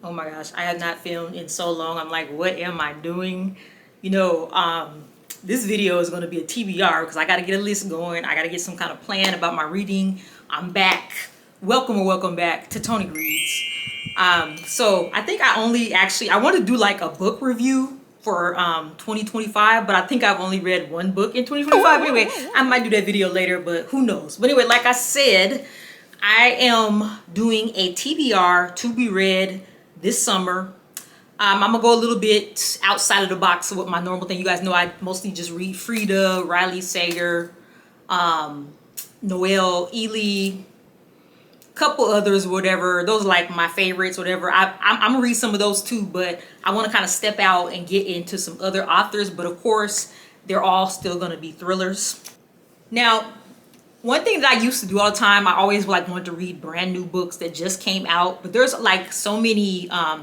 Oh my gosh, I have not filmed in so long. I'm like, what am I doing? You know, this video is going to be a TBR because I got to get a list going. I got to get some kind of plan about my reading. I'm back. Welcome or welcome back to Tony Reads. So I think I want to do like a book review for 2025, but I think I've only read one book in 2025. Anyway, I might do that video later, but who knows? But anyway, like I said, I am doing a TBR to be read this summer. I'm gonna go a little bit outside of the box of what my normal thing. You guys know I mostly just read Freida, Riley Sager, Noelle Ely, couple others, whatever. Those are like my favorites, whatever. I'm gonna read some of those too, but I want to kind of step out and get into some other authors. But of course, they're all still gonna be thrillers. Now, one thing that I used to do all the time, I always like wanted to read brand new books that just came out. But there's like so many, I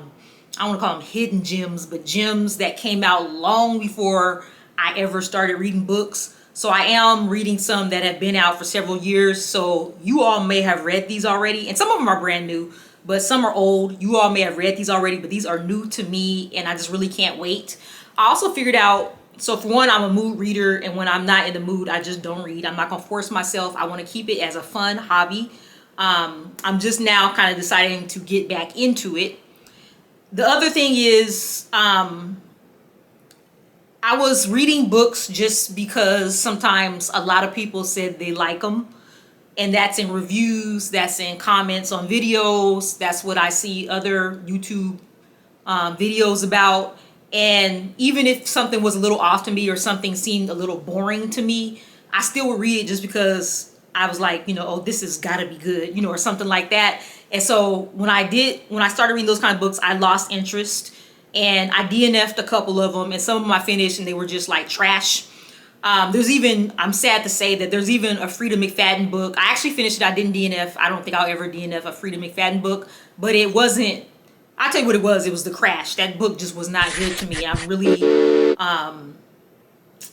don't want to call them hidden gems, but gems that came out long before I ever started reading books. So I am reading some that have been out for several years. So you all may have read these already. And some of them are brand new, but some are old. You all may have read these already, but these are new to me and I just really can't wait. I also figured out, so for one, I'm a mood reader, and when I'm not in the mood, I just don't read. I'm not gonna force myself. I want to keep it as a fun hobby. I'm just now kind of deciding to get back into it. The other thing is, I was reading books just because sometimes a lot of people said they like them, and that's in reviews, that's in comments on videos, that's what I see other YouTube videos about. And even if something was a little off to me or something seemed a little boring to me, I still would read it just because I was like, oh, this has got to be good, or something like that. And so when I started reading those kind of books, I lost interest and I DNF'd a couple of them, and some of them I finished and they were just like trash. I'm sad to say that there's even a Freida McFadden book. I actually finished it. I didn't DNF. I don't think I'll ever DNF a Freida McFadden book, but it wasn't. I'll tell you what it was. It was The Crash. That book just was not good to me. I'm really, I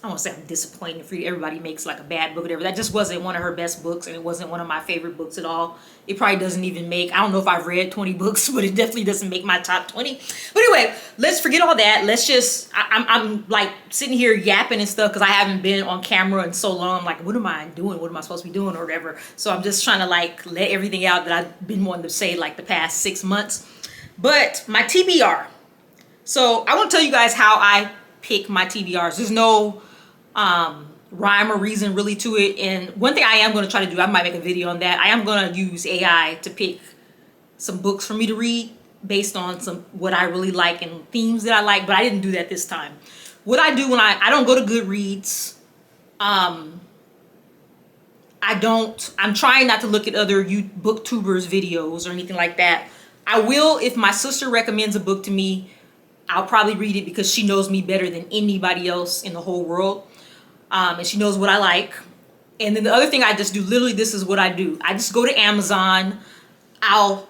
won't say I'm disappointed. For everybody makes like a bad book or whatever. That just wasn't one of her best books, and it wasn't one of my favorite books at all. It probably doesn't even make, I don't know if I've read 20 books, but it definitely doesn't make my top 20. But anyway, let's forget all that. Let's just, I'm like sitting here yapping and stuff because I haven't been on camera in so long. I'm like, what am I doing? What am I supposed to be doing or whatever? So I'm just trying to like let everything out that I've been wanting to say like the past 6 months. But my TBR. So I want to tell you guys how I pick my TBRs. There's no rhyme or reason really to it. And one thing I am going to try to do, I might make a video on that. I am going to use AI to pick some books for me to read based on what I really like and themes that I like. But I didn't do that this time. What I do when I don't go to Goodreads. I'm trying not to look at other booktubers videos or anything like that. I will, if my sister recommends a book to me, I'll probably read it because she knows me better than anybody else in the whole world. And she knows what I like. And then the other thing I just do, literally this is what I do. I just go to Amazon. I'll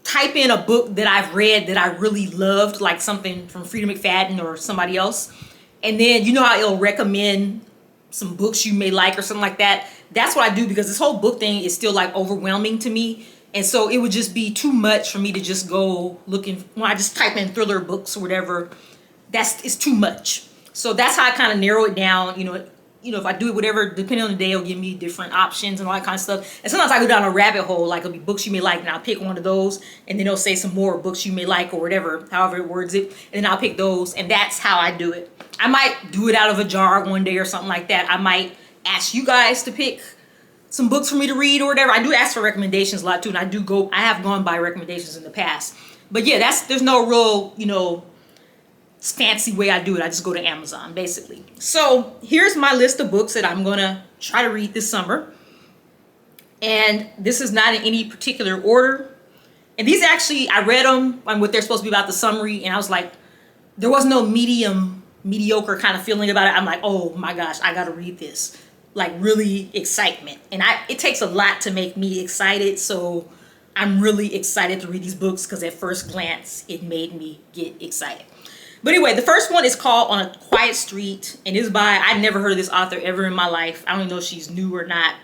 type in a book that I've read that I really loved, like something from Freida McFadden or somebody else. And then you know how it'll recommend some books you may like or something like that. That's what I do because this whole book thing is still like overwhelming to me. And so it would just be too much for me to just go looking, when I just type in thriller books or whatever, it's too much. So that's how I kind of narrow it down. If I do it, whatever, depending on the day, it'll give me different options and all that kind of stuff. And sometimes I go down a rabbit hole, like it'll be books you may like, and I'll pick one of those, and then it'll say some more books you may like or whatever, however it words it, and then I'll pick those, and that's how I do it. I might do it out of a jar one day or something like that. I might ask you guys to pick some books for me to read or whatever. I do ask for recommendations a lot too, and I have gone by recommendations in the past. But yeah, there's no real, fancy way I do it. I just go to Amazon, basically. So here's my list of books that I'm gonna try to read this summer. And this is not in any particular order. And these actually, I read them on what they're supposed to be about, the summary, and I was like, there was no mediocre kind of feeling about it. I'm like, oh my gosh, I gotta read this. Like really excitement. And it takes a lot to make me excited. So I'm really excited to read these books because at first glance, it made me get excited. But anyway, the first one is called On a Quiet Street, and is by, I'd never heard of this author ever in my life. I don't even know if she's new or not.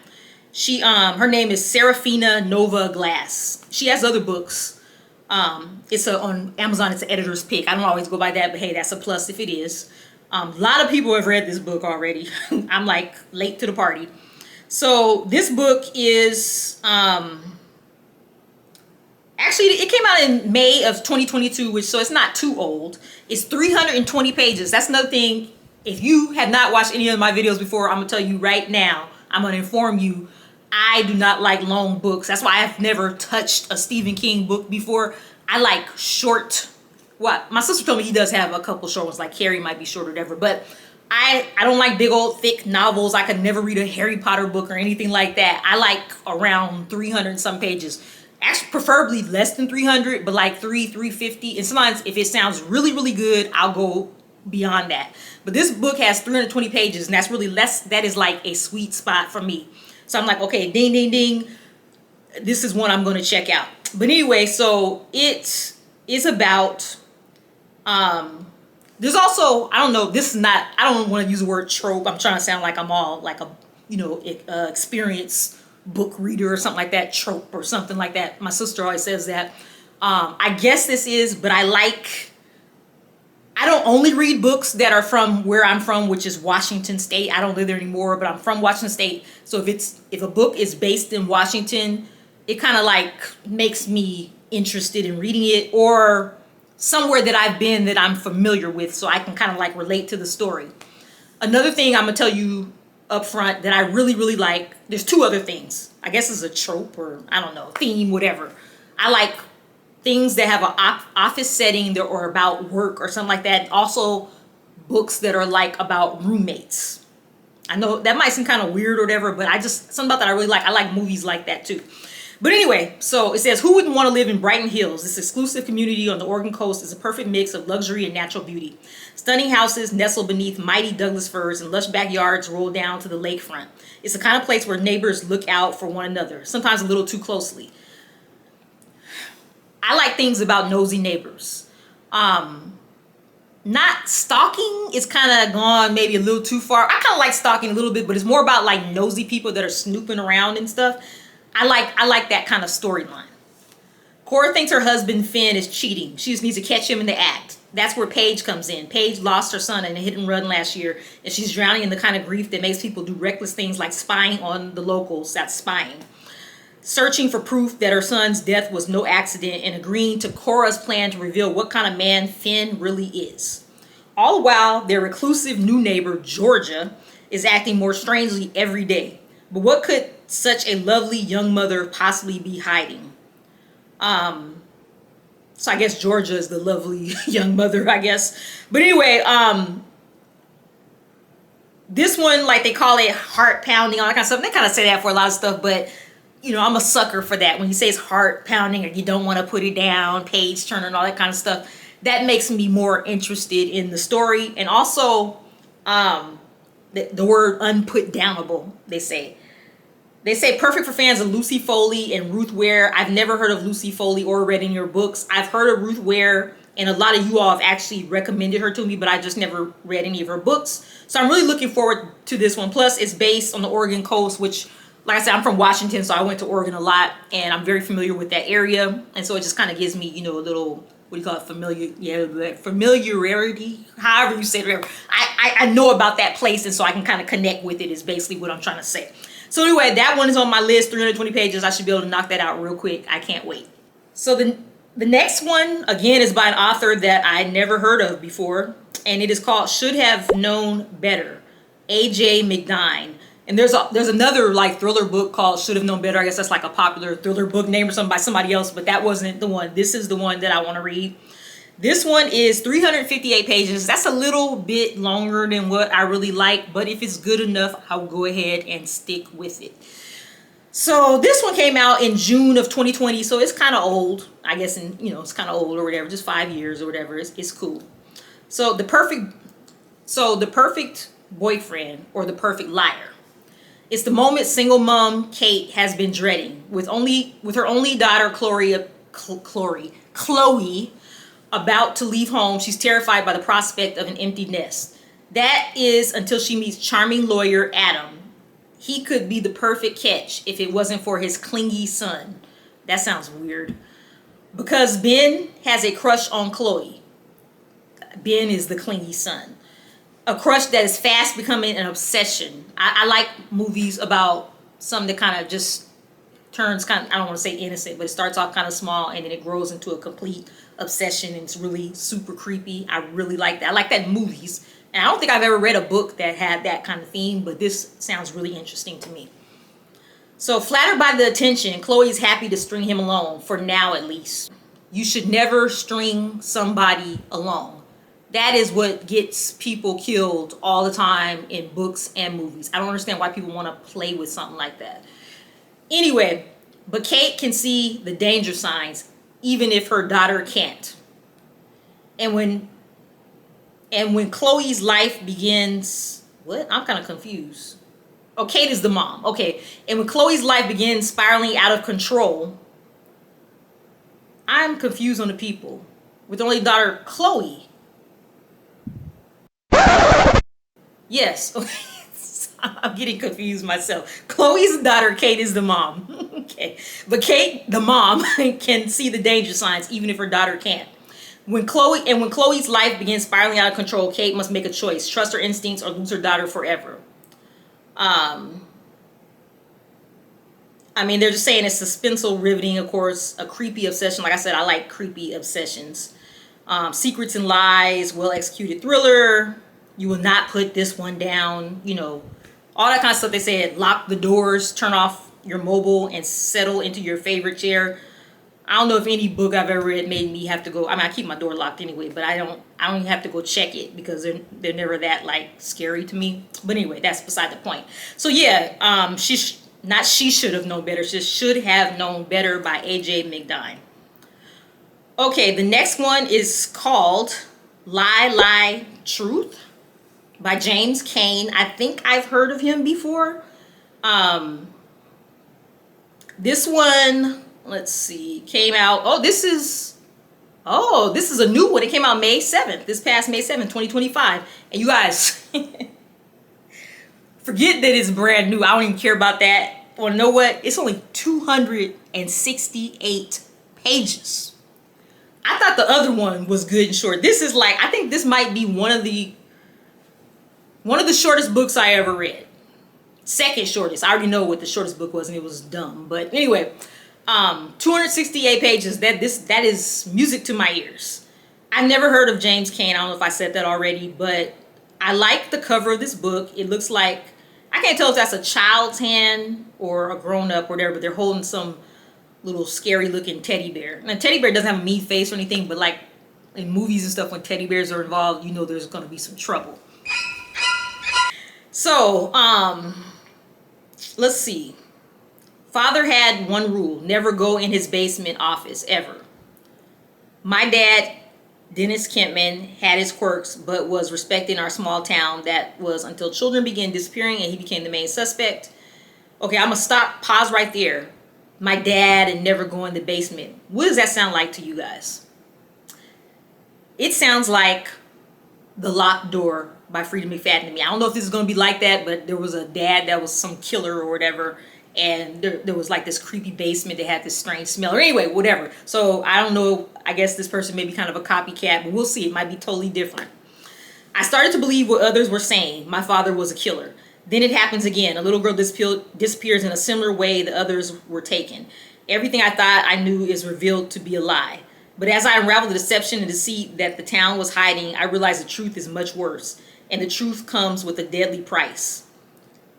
Her name is Serafina Nova Glass. She has other books. It's on Amazon. It's an editor's pick. I don't always go by that, but hey, that's a plus if it is. A lot of people have read this book already. I'm like late to the party. So this book is actually, it came out in May of 2022, which, so it's not too old. It's 320 pages. That's another thing. If you have not watched any of my videos before, I'm gonna tell you right now. I'm gonna inform you. I do not like long books. That's why I've never touched a Stephen King book before. I like short. What my sister told me, he does have a couple short ones, like Carrie might be short or whatever. But I don't like big old thick novels. I could never read a Harry Potter book or anything like that. I like around 300 and some pages. Actually, preferably less than 300, but like 350. And sometimes if it sounds really, really good, I'll go beyond that. But this book has 320 pages, and that's really less. That is like a sweet spot for me. So I'm like, okay, ding, ding, ding. This is one I'm going to check out. But anyway, so it is about, there's also, I don't know, this is not, I don't want to use the word trope. I'm trying to sound like I'm all like a, experienced book reader or something like that, trope or something like that. My sister always says that. I guess this is, but I don't only read books that are from where I'm from, which is Washington State. I don't live there anymore, but I'm from Washington State. So if a book is based in Washington, it kind of like makes me interested in reading it, or somewhere that I've been that I'm familiar with, so I can kind of like relate to the story. Another thing I'm gonna tell you up front that I really, really like, there's two other things. I guess it's a trope, or I don't know, theme, whatever. I like things that have an office setting or about work or something like that. Also, books that are like about roommates. I know that might seem kind of weird or whatever, but something about that I really like. I like movies like that too. But anyway, so it says, who wouldn't want to live in Brighton Hills? This exclusive community on the Oregon coast is a perfect mix of luxury and natural beauty. Stunning houses nestled beneath mighty Douglas firs and lush backyards roll down to the lakefront. It's the kind of place where neighbors look out for one another, sometimes a little too closely. I like things about nosy neighbors. Not stalking is kind of gone maybe a little too far. I kind of like stalking a little bit, but it's more about like nosy people that are snooping around and stuff. I like that kind of storyline. Cora thinks her husband Finn is cheating. She just needs to catch him in the act. That's where Paige comes in. Paige lost her son in a hit and run last year, and she's drowning in the kind of grief that makes people do reckless things like spying on the locals. That's spying. Searching for proof that her son's death was no accident, and agreeing to Cora's plan to reveal what kind of man Finn really is. All the while, their reclusive new neighbor, Georgia, is acting more strangely every day. But what could such a lovely young mother possibly be hiding? So I guess Georgia is the lovely young mother, I guess. But anyway, this one, like they call it heart pounding, all that kind of stuff. They kind of say that for a lot of stuff, but I'm a sucker for that. When you say it's heart pounding or you don't want to put it down, page turning, all that kind of stuff, that makes me more interested in the story. And also, the word unput downable, they say. They say perfect for fans of Lucy Foley and Ruth Ware. I've never heard of Lucy Foley or read in your books. I've heard of Ruth Ware, and a lot of you all have actually recommended her to me, but I just never read any of her books. So I'm really looking forward to this one. Plus, it's based on the Oregon coast, which, like I said, I'm from Washington, so I went to Oregon a lot, and I'm very familiar with that area. And so it just kind of gives me, a little, what do you call it, familiarity, however you say it, whatever. I know about that place, and so I can kind of connect with it is basically what I'm trying to say. So anyway, that one is on my list, 320 pages. I should be able to knock that out real quick. I can't wait. So the next one, again, is by an author that I never heard of before, and it is called Should Have Known Better, A.J. McFadden. And there's another like thriller book called Should Have Known Better. I guess that's like a popular thriller book name or something by somebody else, but that wasn't the one. This is the one that I want to read. This one is 358 pages. That's a little bit longer than what I really like, but if it's good enough, I'll go ahead and stick with it. So this one came out in June of 2020, so it's kind of old. I guess, it's kind of old or whatever, just 5 years or whatever. It's cool. So the perfect boyfriend or the perfect liar. It's the moment single mom Kate has been dreading with her only daughter Chloe about to leave home. She's terrified by the prospect of an empty nest. That is until she meets charming lawyer Adam. He could be the perfect catch if it wasn't for his clingy son. That sounds weird. Because Ben has a crush on Chloe. Ben is the clingy son. A crush that is fast becoming an obsession. I like movies about something that kind of just turns kind of, I don't want to say innocent, but it starts off kind of small and then it grows into a complete obsession and it's really super creepy. I really like that. I like that in movies. And I don't think I've ever read a book that had that kind of theme, but this sounds really interesting to me. So, flattered by the attention, Chloe is happy to string him along, for now at least. You should never string somebody along. That is what gets people killed all the time in books and movies. I don't understand why people want to play with something like that. Anyway, but Kate can see the danger signs, even if her daughter can't. And when Chloe's life begins, what? I'm kind of confused. Oh, Kate is the mom. Okay. And when Chloe's life begins spiraling out of control, I'm confused on the people. With only daughter Chloe. Yes. I'm getting confused myself. Chloe's daughter, Kate is the mom. Okay. But Kate, the mom, can see the danger signs even if her daughter can't. When Chloe's life begins spiraling out of control, Kate must make a choice. Trust her instincts or lose her daughter forever. I mean, they're just saying it's suspenseful, riveting, of course, a creepy obsession. Like I said, I like creepy obsessions. Secrets and lies, well-executed thriller. You will not put this one down. You know, all that kind of stuff. They said lock the doors, turn off your mobile, and settle into your favorite chair. I don't know if any book I've ever read made me have to go. I mean, I keep my door locked anyway, but I don't even have to go check it because they're never that like scary to me. But anyway, that's beside the point. So yeah, she should have known better. She should have known better by A.J. McFadden. Okay, the next one is called Lie, Lie, Truth by James Cain. I think I've heard of him before. This one, let's see, came out. This is a new one. It came out May 7th, this past May 7th, 2025. And you guys, forget that it's brand new. I don't even care about that. Well, you know what? It's only 268 pages. I thought the other one was good and short. This is like, I think this might be one of the shortest books I ever read. Second shortest. I already know what the shortest book was and it was dumb. But anyway, 268 pages. That is music to my ears. I've never heard of James Cain. I don't know if I said that already, but I like the cover of this book. It looks like, I can't tell if that's a child's hand or a grown-up or whatever, but they're holding some little scary looking teddy bear. Now, teddy bear doesn't have a mean face or anything, but like in movies and stuff, when teddy bears are involved, you know there's going to be some trouble. So, let's see. Father had one rule: never go in his basement office, ever. My dad, Dennis Kempman, had his quirks, but was respected in our small town. That was until children began disappearing and he became the main suspect. Okay, I'm going to pause right there. My dad and never go in the basement. What does that sound like to you guys? It sounds like The Locked Door by Freida McFadden to me. I don't know if this is going to be like that, but there was a dad that was some killer or whatever, and there was like this creepy basement that had this strange smell, or anyway, whatever. So I don't know. I guess this person may be kind of a copycat, but we'll see. It might be totally different. I started to believe what others were saying. My father was a killer. Then it happens again. A little girl disappears in a similar way the others were taken. Everything I thought I knew is revealed to be a lie. But as I unraveled the deception and deceit that the town was hiding, I realized the truth is much worse. And the truth comes with a deadly price.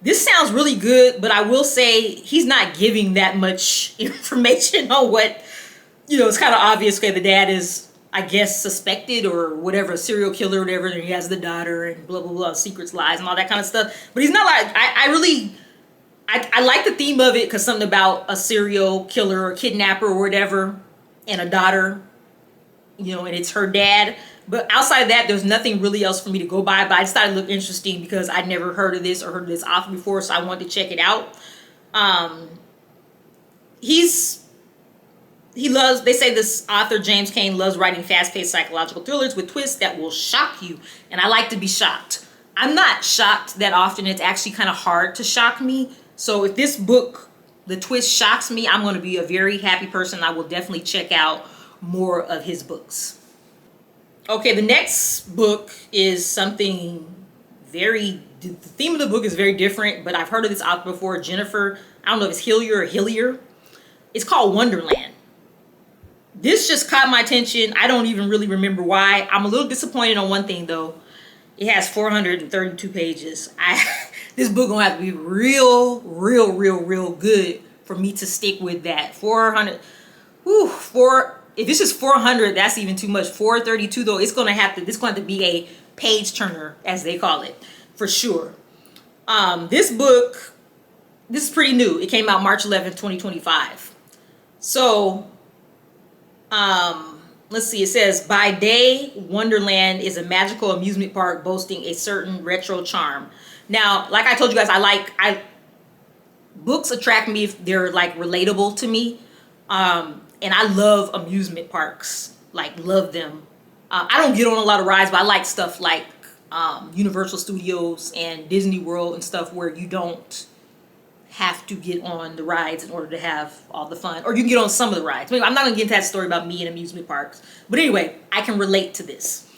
This sounds really good, but I will say he's not giving that much information on what, it's kind of obvious. Okay, the dad is, I guess, suspected or whatever, a serial killer or whatever, and he has the daughter and blah, blah, blah, secrets, lies, and all that kind of stuff. But he's not like, I like the theme of it because something about a serial killer or kidnapper or whatever and a daughter, and it's her dad. But outside of that, there's nothing really else for me to go by. But I just thought it looked interesting because I'd never heard of this or heard of this author before, so I wanted to check it out. They say this author, James Cain, loves writing fast-paced psychological thrillers with twists that will shock you. And I like to be shocked. I'm not shocked that often. It's actually kind of hard to shock me. So if this book, the twist shocks me, I'm going to be a very happy person. I will definitely check out more of his books. Okay, the next book is something the theme of the book is very different, but I've heard of this author before, Jennifer, I don't know if it's Hillier or Hillier. It's called Wonderland. This just caught my attention. I don't even really remember why. I'm a little disappointed on one thing though. It has 432 pages. This book gonna have to be real good for me to stick with that. 400, if this is 400, that's even too much. 432 though, this going to have to be a page turner, as they call it, for sure. This book, this is pretty new. It came out March 11th, 2025. So, let's see. It says, by day, Wonderland is a magical amusement park boasting a certain retro charm. Now, like I told you guys, books attract me if they're like relatable to me. And I love amusement parks, like love them. I don't get on a lot of rides, but I like stuff like Universal Studios and Disney World and stuff where you don't have to get on the rides in order to have all the fun. Or you can get on some of the rides. I'm not going to get into that story about me and amusement parks. But anyway, I can relate to this.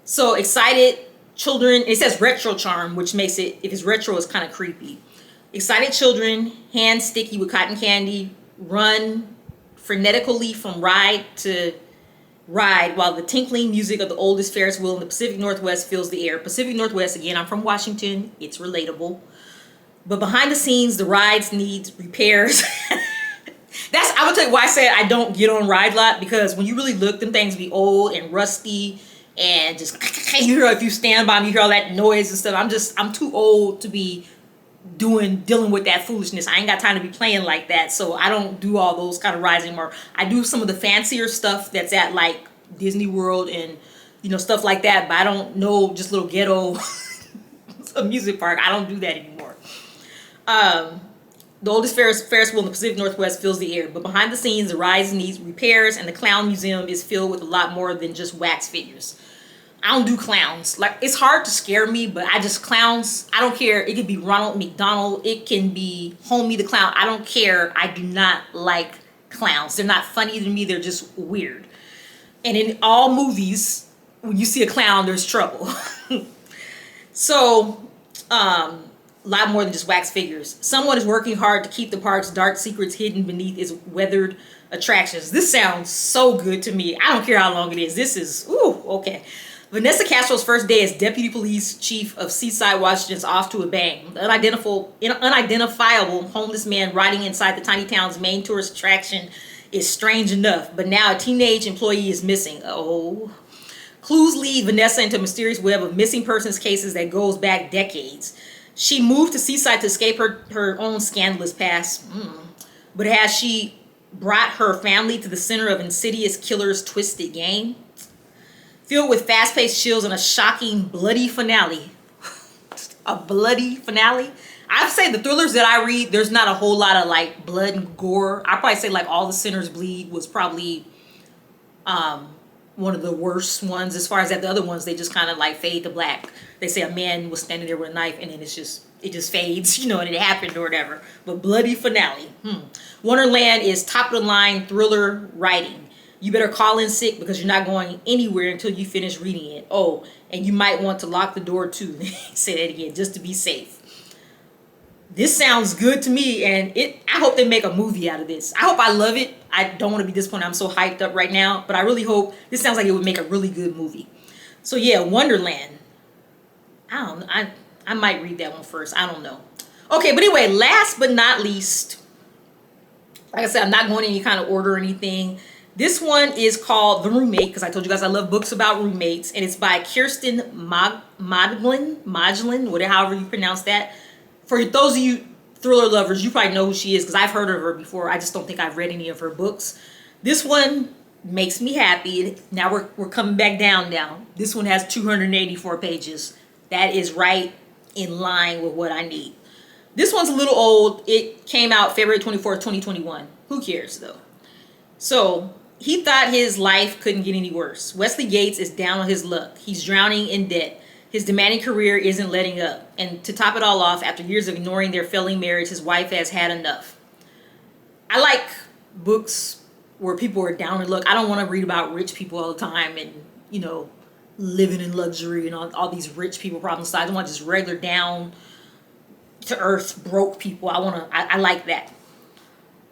So excited children, it says retro charm, which makes it, if it's retro, it's kind of creepy. Excited children, hands sticky with cotton candy, run frenetically from ride to ride while the tinkling music of the oldest Ferris wheel in the Pacific Northwest fills the air. Pacific Northwest, again, I'm from Washington. It's relatable. But behind the scenes, the rides need repairs. I would tell you why I said I don't get on ride lot, because when you really look, them things be old and rusty and just, you hear, if you stand by them, you hear all that noise and stuff. I'm too old to be dealing with that foolishness. I ain't got time to be playing like that, so I don't do all those kind of rides anymore. I do some of the fancier stuff that's at like Disney World and stuff like that, but I don't know, just little ghetto amusement park. I don't do that anymore. The oldest Ferris wheel in the Pacific Northwest fills the air, but behind the scenes, the rides needs repairs, and the clown museum is filled with a lot more than just wax figures. I don't do clowns. Like, it's hard to scare me, but clowns, I don't care. It could be Ronald McDonald. It can be Homie the Clown. I don't care. I do not like clowns. They're not funny to me. They're just weird. And in all movies, when you see a clown, there's trouble. So, a lot more than just wax figures. Someone is working hard to keep the park's dark secrets hidden beneath its weathered attractions. This sounds so good to me. I don't care how long it is. This is, okay. Vanessa Castro's first day as deputy police chief of Seaside, Washington is off to a bang. The unidentifiable homeless man riding inside the tiny town's main tourist attraction is strange enough, but now a teenage employee is missing. Oh. Clues lead Vanessa into a mysterious web of missing persons cases that goes back decades. She moved to Seaside to escape her own scandalous past. But has she brought her family to the center of insidious killer's twisted game? Filled with fast-paced chills and a shocking, bloody finale. A bloody finale? I'd say the thrillers that I read, there's not a whole lot of like blood and gore. I'd probably say like All the Sinners Bleed was probably one of the worst ones. As far as that, the other ones, they just kind of like fade to black. They say a man was standing there with a knife and then it just fades, and it happened or whatever. But bloody finale. Wonderland is top of the line thriller writing. You better call in sick because you're not going anywhere until you finish reading it. Oh, and you might want to lock the door too. Say that again, just to be safe. This sounds good to me, and I hope they make a movie out of this. I hope I love it. I don't want to be disappointed. I'm so hyped up right now, but I really hope this sounds like it would make a really good movie. So yeah, Wonderland. I might read that one first. I don't know. Okay, but anyway, last but not least, like I said, I'm not going in any kind of order or anything. This one is called The Roommate, because I told you guys I love books about roommates, and it's by Kirsten Modglin, whatever, however you pronounce that. For those of you thriller lovers, you probably know who she is because I've heard of her before. I just don't think I've read any of her books. This one makes me happy. Now we're coming back down now. This one has 284 pages. That is right in line with what I need. This one's a little old. It came out February 24th, 2021. Who cares though? So he thought his life couldn't get any worse. Wesley Gates is down on his luck. He's drowning in debt. His demanding career isn't letting up. And to top it all off, after years of ignoring their failing marriage, his wife has had enough. I like books where people are down and look. I don't want to read about rich people all the time and, living in luxury and all these rich people problems. I don't want just regular down to earth broke people. I like that.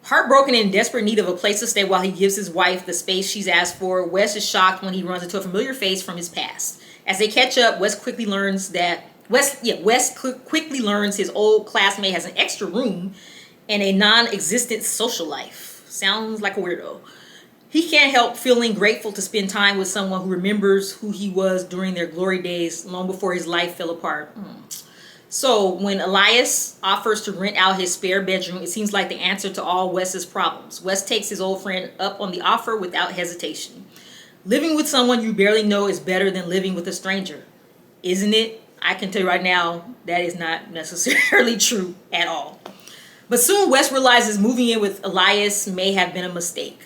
Heartbroken and in desperate need of a place to stay while he gives his wife the space she's asked for, Wes is shocked when he runs into a familiar face from his past. As they catch up, Wes quickly learns his old classmate has an extra room and a non-existent social life. Sounds like a weirdo. He can't help feeling grateful to spend time with someone who remembers who he was during their glory days long before his life fell apart. So when Elias offers to rent out his spare bedroom, it seems like the answer to all Wes's problems. Wes takes his old friend up on the offer without hesitation. Living with someone you barely know is better than living with a stranger, isn't it? I can tell you right now, that is not necessarily true at all. But soon Wes realizes moving in with Elias may have been a mistake.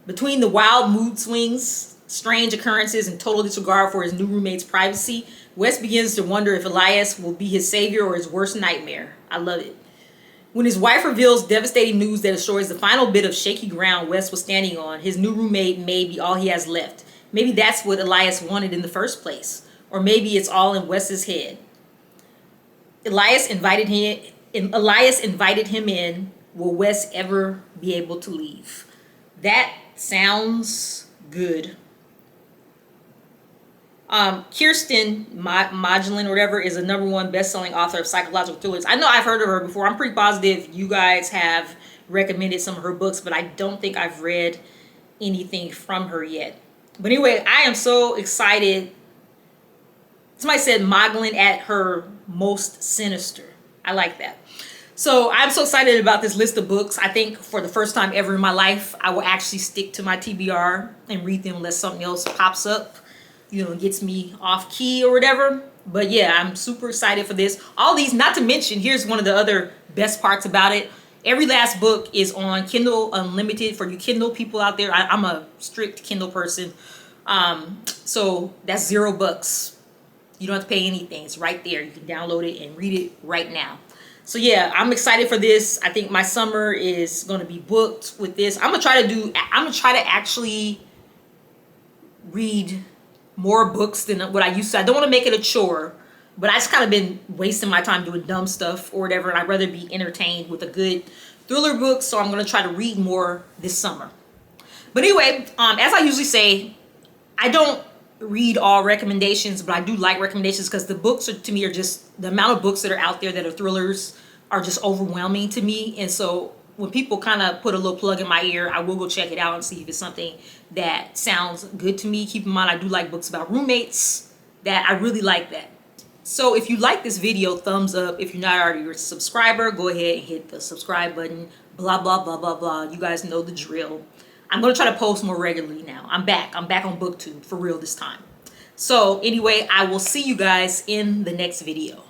Between the wild mood swings, strange occurrences, and total disregard for his new roommate's privacy, Wes begins to wonder if Elias will be his savior or his worst nightmare. I love it. When his wife reveals devastating news that destroys the final bit of shaky ground Wes was standing on, his new roommate may be all he has left. Maybe that's what Elias wanted in the first place. Or maybe it's all in Wes's head. Elias invited him in. Will Wes ever be able to leave? That sounds good. Kirsten Modulin or whatever is a #1 best-selling author of psychological thrillers. I know I've heard of her before. I'm pretty positive you guys have recommended some of her books, but I don't think I've read anything from her yet. But anyway, I am so excited. Somebody said Modulin at her most sinister. I like that. So I'm so excited about this list of books. I think for the first time ever in my life, I will actually stick to my TBR and read them unless something else pops up, gets me off key or whatever. But yeah, I'm super excited for this. All these, not to mention, here's one of the other best parts about it. Every last book is on Kindle Unlimited for you Kindle people out there. I'm a strict Kindle person. So that's $0. You don't have to pay anything. It's right there. You can download it and read it right now. So yeah, I'm excited for this. I think my summer is going to be booked with this. I'm gonna try to actually read more books than what I used to. I don't want to make it a chore, but I just kind of been wasting my time doing dumb stuff or whatever, and I'd rather be entertained with a good thriller book. So I'm gonna try to read more this summer. But anyway, as I usually say, I don't read all recommendations, but I do like recommendations because the books to me are just, the amount of books that are out there that are thrillers are just overwhelming to me. And so when people kind of put a little plug in my ear, I will go check it out and see if it's something that sounds good to me. Keep in mind, I do like books about roommates. That I really like that. So if you like this video, thumbs up. If you're not already a subscriber, go ahead and hit the subscribe button. Blah, blah, blah, blah, blah. You guys know the drill. I'm going to try to post more regularly now. I'm back on BookTube for real this time. So anyway, I will see you guys in the next video.